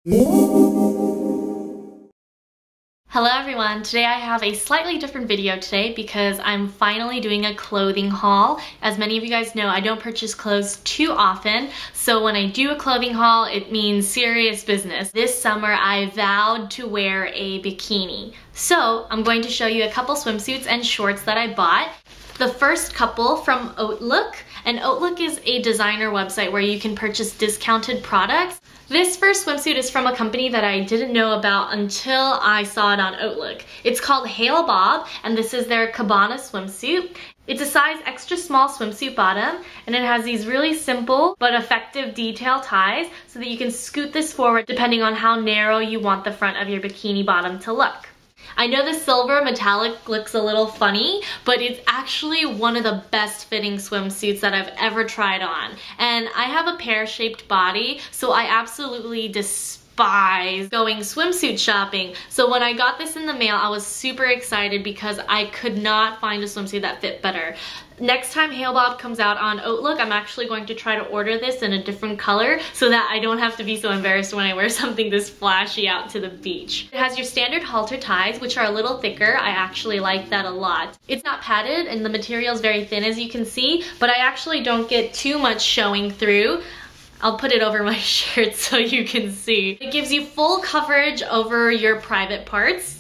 Hello everyone, today I have a slightly different video today because I'm finally doing a clothing haul. As many of you guys know, I don't purchase clothes too often, so when I do a clothing haul, it means serious business. This summer I vowed to wear a bikini. So I'm going to show you a couple swimsuits and shorts that I bought. The first couple from HauteLook, and HauteLook is a designer website where you can purchase discounted products. This first swimsuit is from a company that I didn't know about until I saw it on HauteLook. It's called Hale Bob, and this is their Cabana swimsuit. It's a size extra small swimsuit bottom, and it has these really simple but effective detail ties so that you can scoot this forward depending on how narrow you want the front of your bikini bottom to look. I know the silver metallic looks a little funny, but it's actually one of the best fitting swimsuits that I've ever tried on. And I have a pear-shaped body, so I absolutely despise going swimsuit shopping. So when I got this in the mail, I was super excited because I could not find a swimsuit that fit better. Next time Hale Bob comes out on HauteLook, I'm actually going to try to order this in a different color so that I don't have to be so embarrassed when I wear something this flashy out to the beach. It has your standard halter ties, which are a little thicker. I actually like that a lot. It's not padded and the material is very thin, as you can see, but I actually don't get too much showing through. I'll put it over my shirt so you can see. It gives you full coverage over your private parts.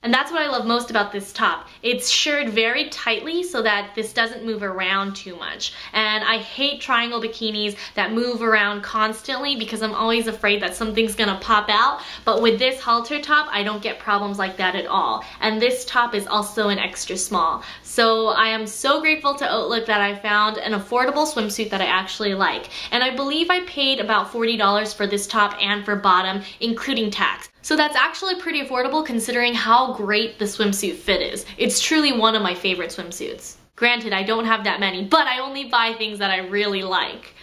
And that's what I love most about this top. It's shirred very tightly so that this doesn't move around too much. And I hate triangle bikinis that move around constantly because I'm always afraid that something's gonna pop out. But with this halter top, I don't get problems like that at all. And this top is also an extra small. So I am so grateful to HauteLook that I found an affordable swimsuit that I actually like. And I believe I paid about $40 for this top and for bottom, including tax. So that's actually pretty affordable considering how great the swimsuit fit is. It's truly one of my favorite swimsuits. Granted, I don't have that many, but I only buy things that I really like.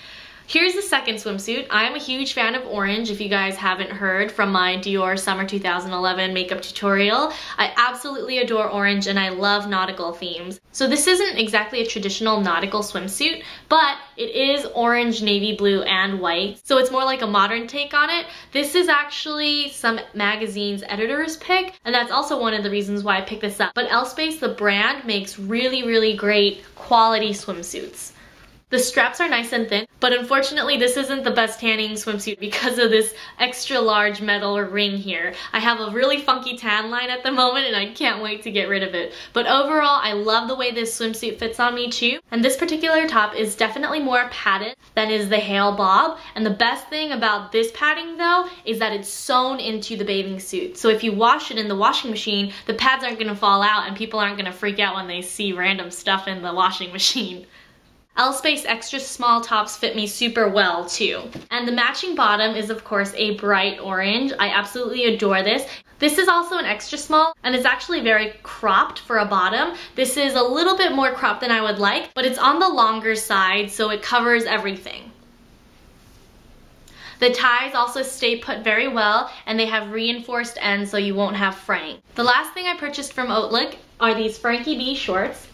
Here's the second swimsuit. I'm a huge fan of orange, if you guys haven't heard from my Dior Summer 2011 makeup tutorial. I absolutely adore orange and I love nautical themes. So this isn't exactly a traditional nautical swimsuit, but it is orange, navy blue, and white. So it's more like a modern take on it. This is actually some magazine's editor's pick, and that's also one of the reasons why I picked this up. But Space, the brand, makes really, really great quality swimsuits. The straps are nice and thin, but unfortunately this isn't the best tanning swimsuit because of this extra large metal ring here. I have a really funky tan line at the moment and I can't wait to get rid of it. But overall, I love the way this swimsuit fits on me too. And this particular top is definitely more padded than is the Hale Bob. And the best thing about this padding though is that it's sewn into the bathing suit. So if you wash it in the washing machine, the pads aren't gonna fall out and people aren't gonna freak out when they see random stuff in the washing machine. Space extra small tops fit me super well too. And the matching bottom is of course a bright orange. I absolutely adore this. This is also an extra small and it's actually very cropped for a bottom. This is a little bit more cropped than I would like, but it's on the longer side so it covers everything. The ties also stay put very well and they have reinforced ends so you won't have fraying. The last thing I purchased from HauteLook are these Frankie Bee shorts.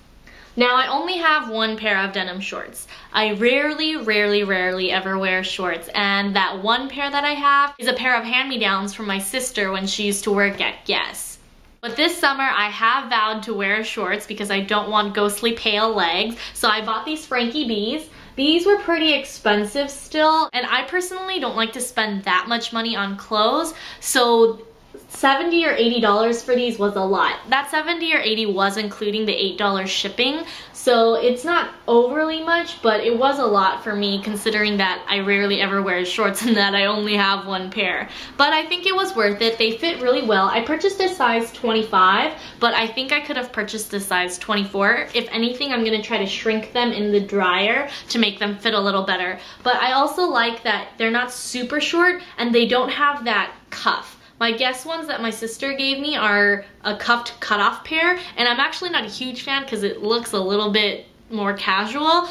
Now I only have one pair of denim shorts. I rarely ever wear shorts, and that one pair that I have is a pair of hand-me-downs from my sister when she used to work at Guess. But this summer I have vowed to wear shorts because I don't want ghostly pale legs, so I bought these Frankie Bees. These were pretty expensive still, and I personally don't like to spend that much money on clothes, so $70 or $80 for these was a lot. That $70 or $80 was including the $8 shipping, so it's not overly much, but it was a lot for me considering that I rarely ever wear shorts and that I only have one pair. But I think it was worth it. They fit really well. I purchased a size 25, but I think I could have purchased a size 24. If anything, I'm gonna try to shrink them in the dryer to make them fit a little better. But I also like that they're not super short and they don't have that cuff. My Guess ones that my sister gave me are a cuffed cutoff pair, and I'm actually not a huge fan because it looks a little bit more casual.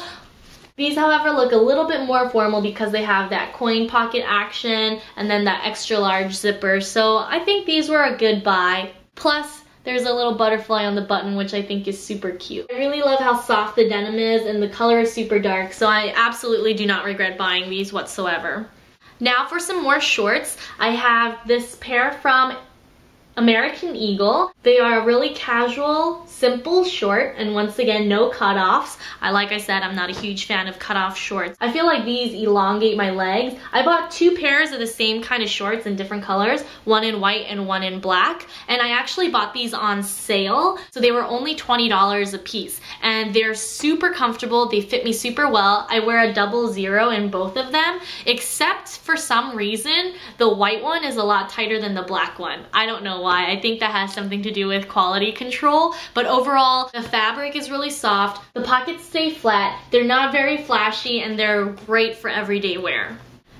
These, however, look a little bit more formal because they have that coin pocket action and then that extra large zipper, so I think these were a good buy. Plus, there's a little butterfly on the button, which I think is super cute. I really love how soft the denim is, and the color is super dark, so I absolutely do not regret buying these whatsoever. Now for some more shorts, I have this pair from American Eagle. They are a really casual, simple short, and once again, no cutoffs. Like I said, I'm not a huge fan of cutoff shorts. I feel like these elongate my legs. I bought 2 pairs of the same kind of shorts in different colors, one in white and one in black, and I actually bought these on sale, so they were only $20 a piece, and they're super comfortable. They fit me super well. I wear a 00 in both of them, except for some reason, the white one is a lot tighter than the black one. I don't know why. I think that has something to do with quality control, but overall the fabric is really soft, the pockets stay flat, they're not very flashy, and they're great for everyday wear.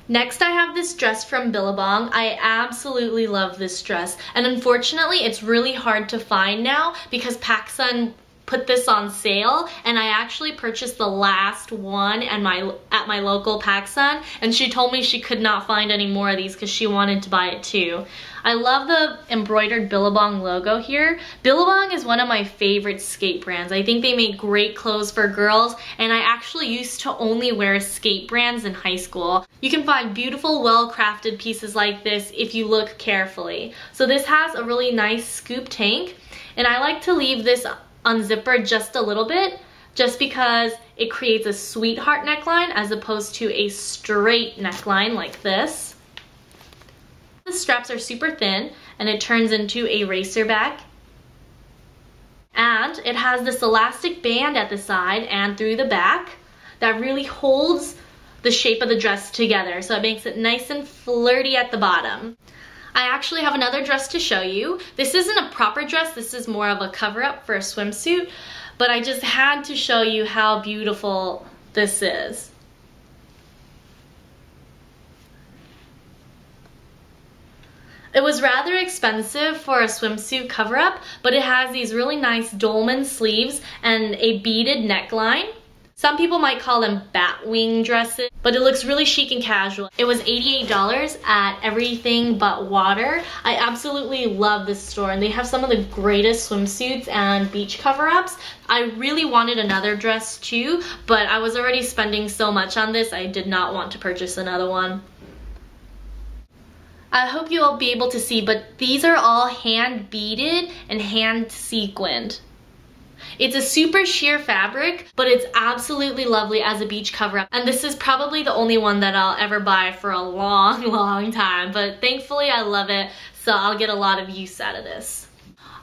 Next I have this dress from Billabong. I absolutely love this dress, and unfortunately it's really hard to find now because PacSun put this on sale, and I actually purchased the last one at my local PacSun, and she told me she could not find any more of these because she wanted to buy it too. I love the embroidered Billabong logo here. Billabong is one of my favorite skate brands. I think they make great clothes for girls, and I actually used to only wear skate brands in high school. You can find beautiful, well-crafted pieces like this if you look carefully. So this has a really nice scoop tank, and I like to leave this unzippered just a little bit, just because it creates a sweetheart neckline as opposed to a straight neckline like this. The straps are super thin, and it turns into a racer back. And it has this elastic band at the side and through the back that really holds the shape of the dress together, so it makes it nice and flirty at the bottom. I actually have another dress to show you. This isn't a proper dress, this is more of a cover-up for a swimsuit, but I just had to show you how beautiful this is. It was rather expensive for a swimsuit cover-up, but it has these really nice dolman sleeves and a beaded neckline. Some people might call them bat wing dresses, but it looks really chic and casual. It was $88 at Everything But Water. I absolutely love this store, and they have some of the greatest swimsuits and beach cover-ups. I really wanted another dress too, but I was already spending so much on this, I did not want to purchase another one. I hope you'll be able to see, but these are all hand beaded and hand sequined. It's a super sheer fabric, but it's absolutely lovely as a beach cover-up, and this is probably the only one that I'll ever buy for a long time, but thankfully I love it, so I'll get a lot of use out of this.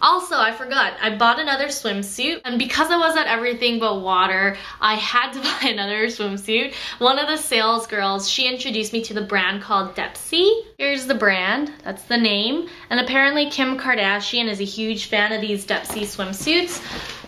Also, I forgot, I bought another swimsuit, and because I was at Everything But Water, I had to buy another swimsuit. One of the sales girls, she introduced me to the brand called Despi. Here's the brand, that's the name, and apparently Kim Kardashian is a huge fan of these Despi swimsuits.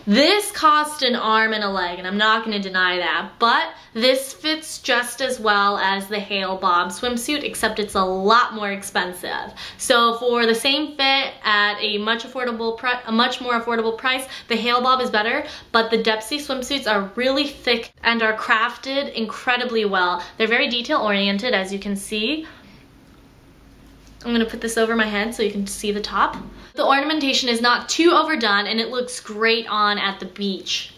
This cost an arm and a leg, and I'm not going to deny that, but this fits just as well as the Hale Bob swimsuit, except it's a lot more expensive. So for the same fit at a much more affordable price, the Hale Bob is better, but the Despi swimsuits are really thick and are crafted incredibly well. They're very detail oriented, as you can see. I'm gonna put this over my head so you can see the top. The ornamentation is not too overdone, and it looks great on at the beach.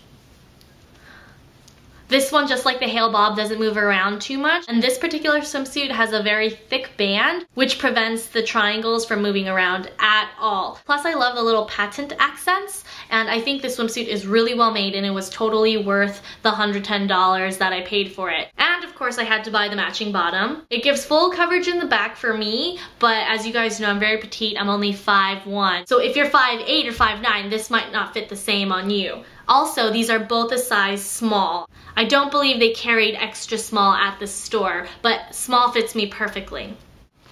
This one, just like the Hale Bob, doesn't move around too much, and this particular swimsuit has a very thick band, which prevents the triangles from moving around at all. Plus, I love the little patent accents, and I think this swimsuit is really well made, and it was totally worth the $110 that I paid for it. And of course, I had to buy the matching bottom. It gives full coverage in the back for me, but as you guys know, I'm very petite. I'm only 5'1". So if you're 5'8" or 5'9", this might not fit the same on you. Also, these are both a size small. I don't believe they carried extra small at the store, but small fits me perfectly.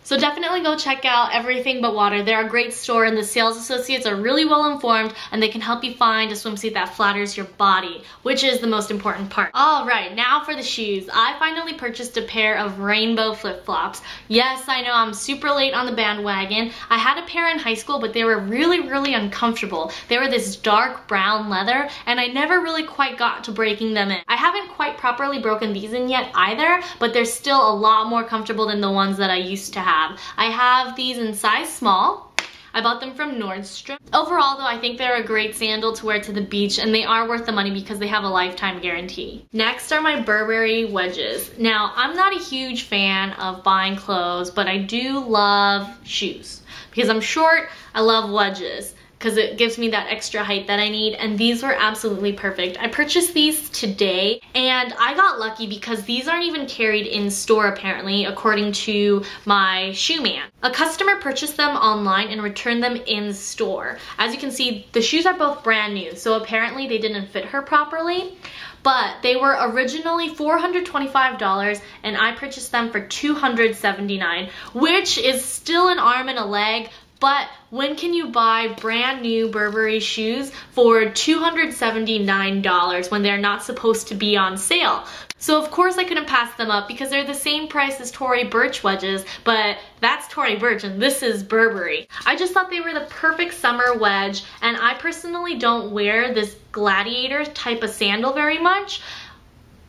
So definitely go check out Everything But Water. They're a great store, and the sales associates are really well informed, and they can help you find a swimsuit that flatters your body, which is the most important part. Alright, now for the shoes. I finally purchased a pair of rainbow flip-flops. Yes, I know I'm super late on the bandwagon. I had a pair in high school, but they were really uncomfortable. They were this dark brown leather, and I never really quite got to breaking them in. I haven't quite properly broken these in yet either, but they're still a lot more comfortable than the ones that I used to have. I have these in size small. I bought them from Nordstrom. Overall though, I think they're a great sandal to wear to the beach, and they are worth the money because they have a lifetime guarantee. Next are my Burberry Wedges. Now, I'm not a huge fan of buying clothes, but I do love shoes. Because I'm short, I love wedges, because it gives me that extra height that I need, and these were absolutely perfect. I purchased these today, and I got lucky because these aren't even carried in store apparently, according to my shoe man. A customer purchased them online and returned them in store. As you can see, the shoes are both brand new, so apparently they didn't fit her properly. But they were originally $425 and I purchased them for $279, which is still an arm and a leg. But when can you buy brand new Burberry shoes for $279 when they're not supposed to be on sale? So of course I couldn't pass them up because they're the same price as Tory Burch wedges, but that's Tory Burch and this is Burberry. I just thought they were the perfect summer wedge, and I personally don't wear this gladiator type of sandal very much,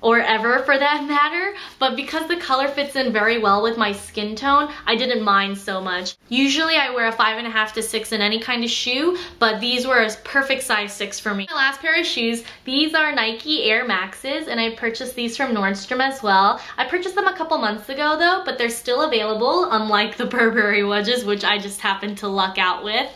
or ever for that matter, but because the color fits in very well with my skin tone, I didn't mind so much. Usually I wear a 5.5 to 6 in any kind of shoe, but these were a perfect size 6 for me. My last pair of shoes, these are Nike Air Maxes, and I purchased these from Nordstrom as well. I purchased them a couple months ago though, but they're still available, unlike the Burberry Wedges, which I just happened to luck out with.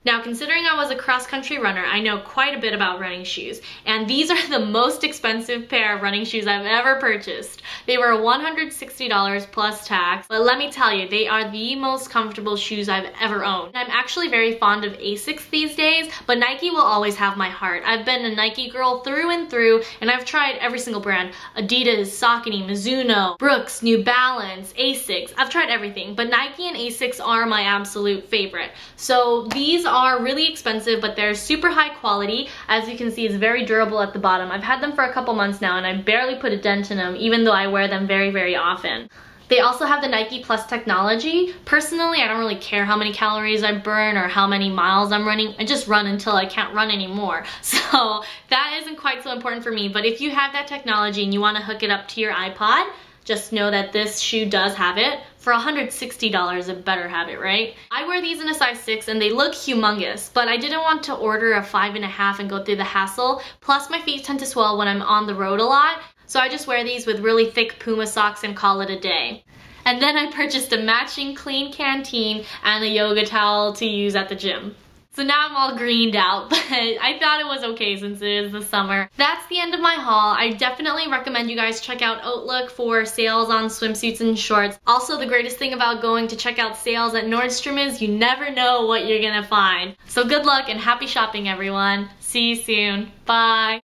Now, considering I was a cross-country runner, I know quite a bit about running shoes, and these are the most expensive pair of running shoes I've ever purchased. They were $160 plus tax, but let me tell you, they are the most comfortable shoes I've ever owned. I'm actually very fond of Asics these days, but Nike will always have my heart. I've been a Nike girl through and through, and I've tried every single brand. Adidas, Saucony, Mizuno, Brooks, New Balance, Asics. I've tried everything, but Nike and Asics are my absolute favorite. So these are really expensive, but they're super high quality. As you can see, it's very durable at the bottom. I've had them for a couple months now and I barely put a dent in them, even though I wear them very, very often. They also have the Nike Plus technology. Personally, I don't really care how many calories I burn or how many miles I'm running. I just run until I can't run anymore. So that isn't quite so important for me, but if you have that technology and you want to hook it up to your iPod, just know that this shoe does have it. For $160, it better have it, right? I wear these in a size 6 and they look humongous, but I didn't want to order a 5.5 and go through the hassle. Plus my feet tend to swell when I'm on the road a lot, so I just wear these with really thick Puma socks and call it a day. And then I purchased a matching Klean Kanteen and a yoga towel to use at the gym. So now I'm all greened out, but I thought it was okay since it is the summer. That's the end of my haul. I definitely recommend you guys check out HauteLook for sales on swimsuits and shorts. Also, the greatest thing about going to check out sales at Nordstrom is you never know what you're gonna find. So good luck and happy shopping, everyone. See you soon. Bye.